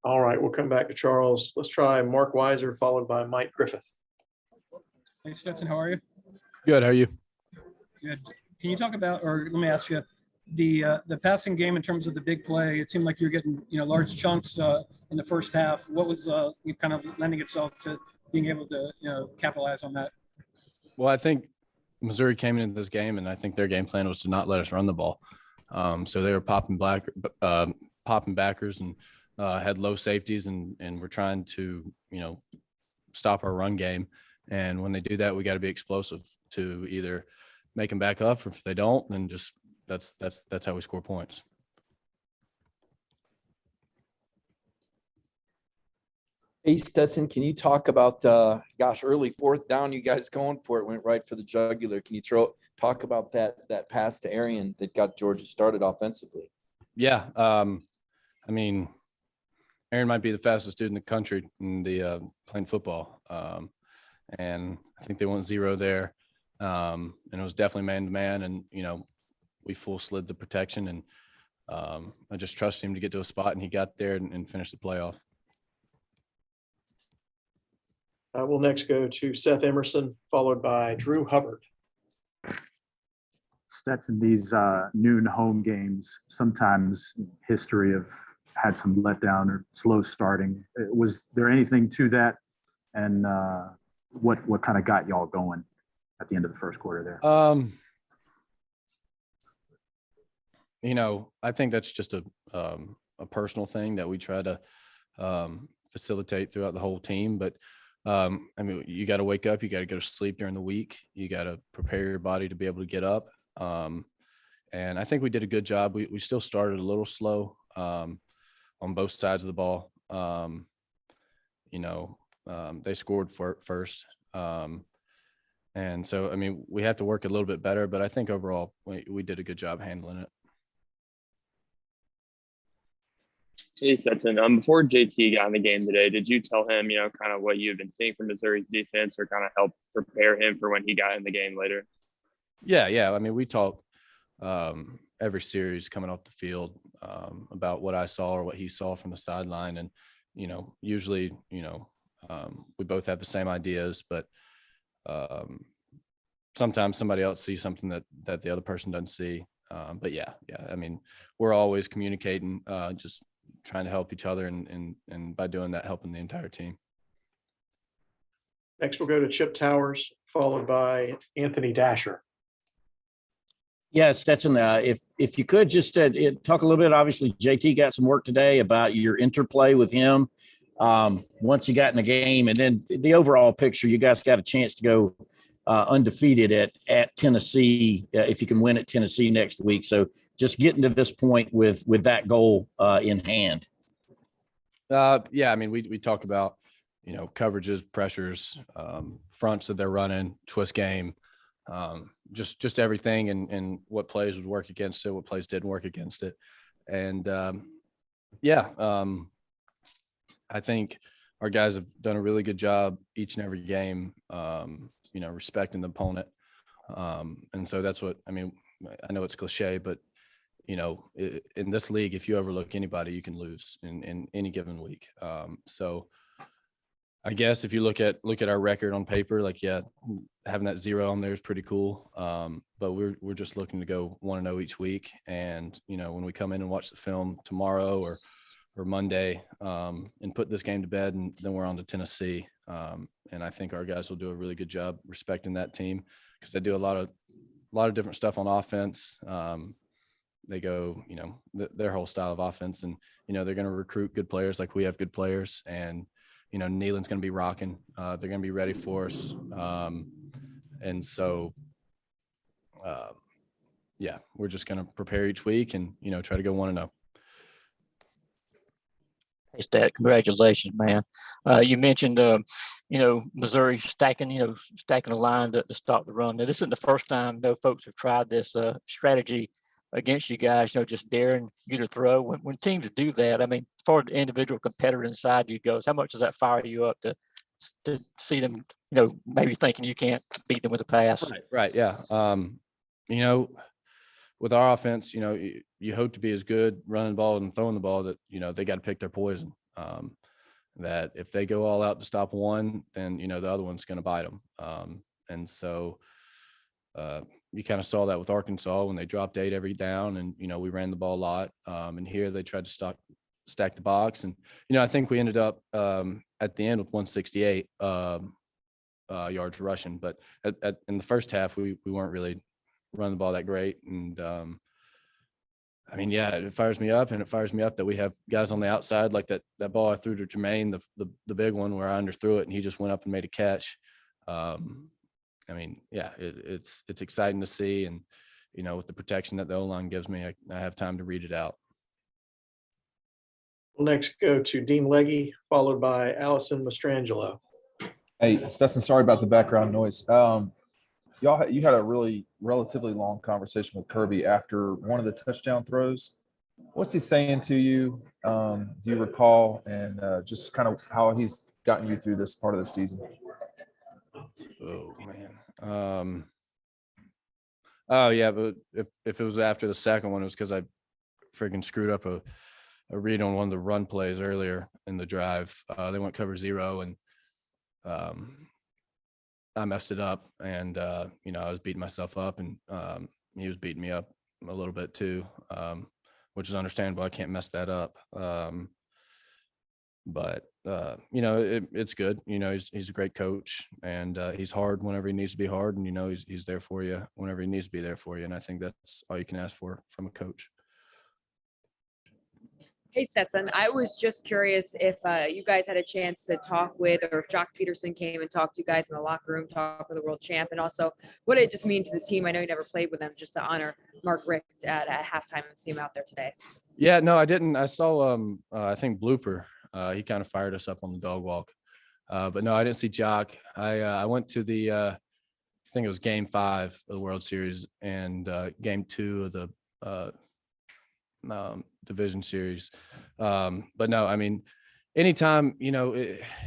All right, we'll come back to Charles. Let's try Mark Weiser, followed by Mike Griffith. Hey, Stetson, how are you? Good. How are you? Good. Can you talk about, or let me ask you, the passing game in terms of the big play? It seemed like you're getting large chunks in the first half. What was you kind of lending itself to being able to capitalize on that? Well, I think Missouri came into this game, and I think their game plan was to not let us run the ball. So they were popping backers and had low safeties, and we're trying to stop our run game. And when they do that, we got to be explosive to either make them back up, or if they don't, then just that's how we score points. Hey, Stetson, can you talk about, early fourth down, you guys going for it, went right for the jugular. Can you talk about that pass to Arian that got Georgia started offensively? Yeah. I mean, Aaron might be the fastest dude in the country in the playing football. And I think they went 0 there. And it was definitely man-to-man, and, we full slid the protection, and I just trusted him to get to a spot, and he got there and finished the playoff. We'll next go to Seth Emerson, followed by Drew Hubbard. Stetson, these noon home games, sometimes history have had some letdown or slow starting. Was there anything to that? And what kind of got y'all going at the end of the first quarter there? I think that's just a personal thing that we try to facilitate throughout the whole team. But you got to wake up, you got to go to sleep during the week. You got to prepare your body to be able to get up. And I think we did a good job. We still started a little slow on both sides of the ball. They scored first. And so, we have to work a little bit better, but I think overall we did a good job handling it. Hey, Stetson, before JT got in the game today, did you tell him, kind of what you've been seeing from Missouri's defense, or kind of help prepare him for when he got in the game later? Yeah. We talk every series coming off the field about what I saw or what he saw from the sideline. And, usually, we both have the same ideas, but sometimes somebody else sees something that the other person doesn't see. But yeah. We're always communicating, just trying to help each other, and by doing that, helping the entire team. Next, we'll go to Chip Towers, followed by Anthony Dasher. Yeah, Stetson, if you could just talk a little bit. Obviously, JT got some work today about your interplay with him once you got in the game, and then the overall picture. You guys got a chance to go undefeated at Tennessee if you can win at Tennessee next week. So just getting to this point with that goal in hand. We talk about coverages, pressures, fronts that they're running, twist game, just everything, and what plays would work against it, what plays didn't work against it. And I think our guys have done a really good job each and every game, respecting the opponent. And so that's what, I know it's cliche, but in this league, if you overlook anybody, you can lose in any given week. So I guess if you look at our record on paper, having that 0 on there is pretty cool. But we're just looking to go 1-0 each week. And, when we come in and watch the film tomorrow or Monday, and put this game to bed, and then we're on to Tennessee. And I think our guys will do a really good job respecting that team, because they do a lot of different stuff on offense. They go, their whole style of offense, and, they're going to recruit good players like we have good players. And, Nealon's going to be rocking. They're going to be ready for us. And so, we're just going to prepare each week and, try to go 1-0. Hey, Stat, congratulations, man. You mentioned, Missouri stacking a line to stop the run. Now, this isn't the first time, folks have tried this strategy against you guys, just daring you to throw. When teams do that, as far as the individual competitor inside you goes, how much does that fire you up to see them, maybe thinking you can't beat them with a pass? Right. Yeah. With our offense, you hope to be as good running the ball and throwing the ball that, they got to pick their poison. that if they go all out to stop one, then, you know, the other one's going to bite them. And so you kind of saw that with Arkansas when they dropped 8 every down, and, you know, we ran the ball a lot. And here they tried to stack the box. And, you know, I think we ended up at the end with 168 yards rushing, but in the first half, we weren't really running the ball that great. And I mean, yeah, it fires me up, and it fires me up that we have guys on the outside, like that ball I threw to Jermaine, the big one where I underthrew it and he just went up and made a catch. I mean, yeah, it's exciting to see. And, you know, with the protection that the O-line gives me, I have time to read it out. We'll next go to Dean Legge, followed by Allison Mastrangelo. Hey, Stetson, sorry about the background noise. You had a really relatively long conversation with Kirby after one of the touchdown throws. What's he saying to you? Do you recall? And just kind of how he's gotten you through this part of the season? Oh man. Oh yeah, but if it was after the second one, it was because I freaking screwed up a read on one of the run plays earlier in the drive. They went cover 0, and I messed it up, and you know, I was beating myself up, and he was beating me up a little bit too, which is understandable. I can't mess that up. But you know, it's good. You know, he's a great coach, and he's hard whenever he needs to be hard, and, you know, he's there for you whenever he needs to be there for you. And I think that's all you can ask for from a coach. Hey, Stetson, I was just curious if you guys had a chance to talk with, or if Jock Peterson came and talked to you guys in the locker room, talk with the world champ, and also what did it just mean to the team? I know you never played with them, just to honor Mark Richt at halftime and see him out there today. Yeah, no, I didn't. I saw, I think Blooper, he kind of fired us up on the dog walk. But no, I didn't see Jock. I went to the, I think it was game 5 of the World Series and game 2 of the division series. But no, I mean, anytime, you know,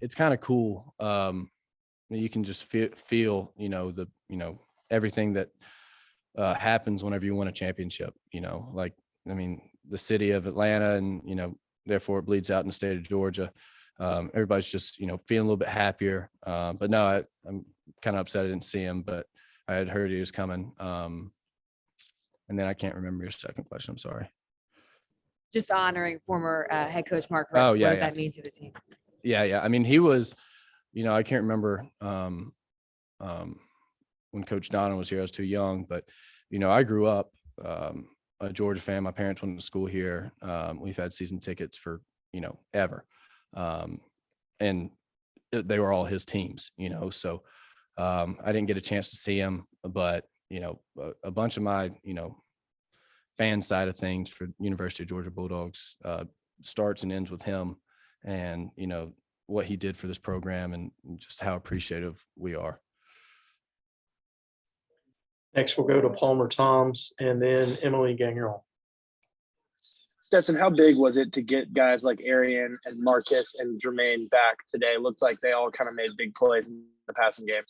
it's kind of cool. You can just feel, you know, everything that happens whenever you win a championship, you know, like, I mean, the city of Atlanta, and, you know, therefore it bleeds out in the state of Georgia. Everybody's just, you know, feeling a little bit happier. But no, I'm kind of upset I didn't see him, but I had heard he was coming. And then I can't remember your second question. I'm sorry. Just honoring former head coach Mark Richt. Oh, yeah, what did yeah. that mean to the team? Yeah. I mean, he was, you know, I can't remember when Coach Donnan was here. I was too young, but, you know, I grew up a Georgia fan. My parents went to school here. We've had season tickets for, you know, ever. And they were all his teams, you know, so I didn't get a chance to see him, but, you know, a bunch of my, you know, fan side of things for University of Georgia Bulldogs starts and ends with him, and, you know, what he did for this program, and just how appreciative we are. Next, we'll go to Palmer Toms and then Emily Gangerl. Stetson, how big was it to get guys like Arian and Marcus and Jermaine back today? Looked like they all kind of made big plays in the passing game.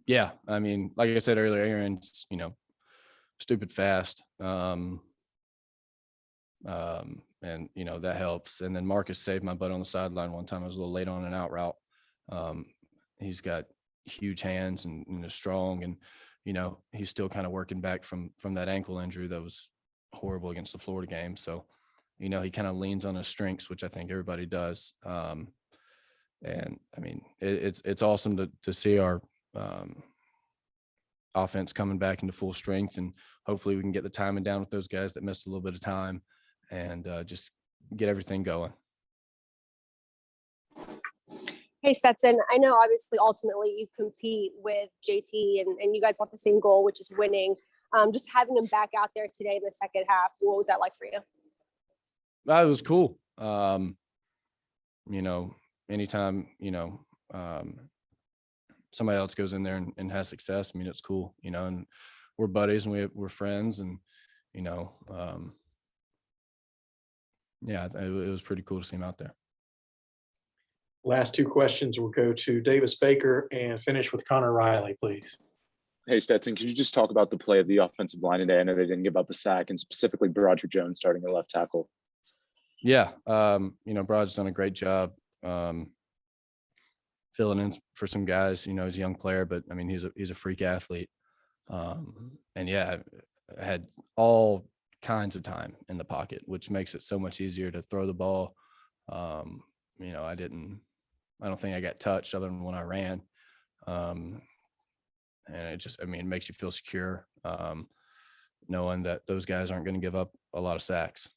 Yeah, I mean, like I said earlier, Aaron's, you know, stupid fast. And, you know, that helps. And then Marcus saved my butt on the sideline one time. I was a little late on an out route. He's got huge hands and is strong, and, you know, he's still kind of working back from that ankle injury that was horrible against the Florida game. So, you know, he kind of leans on his strengths, which I think everybody does. And I mean, it's awesome to see our offense coming back into full strength, and hopefully we can get the timing down with those guys that missed a little bit of time, and just get everything going. Hey, Stetson, I know obviously ultimately you compete with JT and you guys want the same goal, which is winning. Just having him back out there today in the second half, what was that like for you? It was cool. You know, anytime, you know, somebody else goes in there and has success, I mean, it's cool, you know, and we're buddies and we're friends, and, you know, yeah, it was pretty cool to see him out there. Last 2 questions will go to Davis Baker and finish with Connor Riley, please. Hey, Stetson, could you just talk about the play of the offensive line today? I know they didn't give up a sack, and specifically Broderick Jones starting at left tackle. Yeah. Brod's done a great job filling in for some guys. He's a young player, but I mean, he's a freak athlete. And yeah, I had all kinds of time in the pocket, which makes it so much easier to throw the ball. I don't think I got touched other than when I ran. And it makes you feel secure, knowing that those guys aren't going to give up a lot of sacks.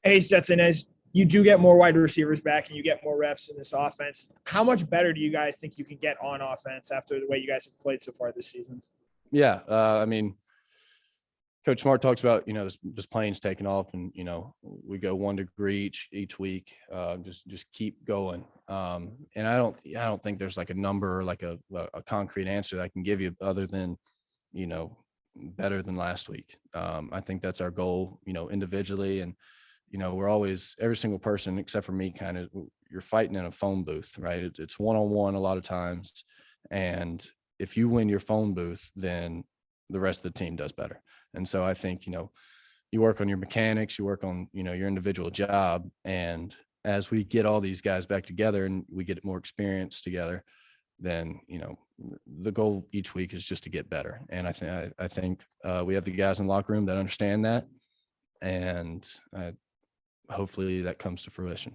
Hey, Stetson, as you do get more wide receivers back and you get more reps in this offense, how much better do you guys think you can get on offense after the way you guys have played so far this season? Yeah. Coach Smart talks about, this plane's taking off and, we go 1 degree each week, just keep going. And I don't think there's like a number or like a concrete answer that I can give you other than, better than last week. I think that's our goal, individually. And, we're always, every single person except for me, kind of, you're fighting in a phone booth, right? It's one-on-one a lot of times. And if you win your phone booth, then the rest of the team does better. And so I think, you work on your mechanics, you work on, your individual job. And as we get all these guys back together and we get more experience together, then, the goal each week is just to get better. And I think we have the guys in the locker room that understand that. And hopefully that comes to fruition.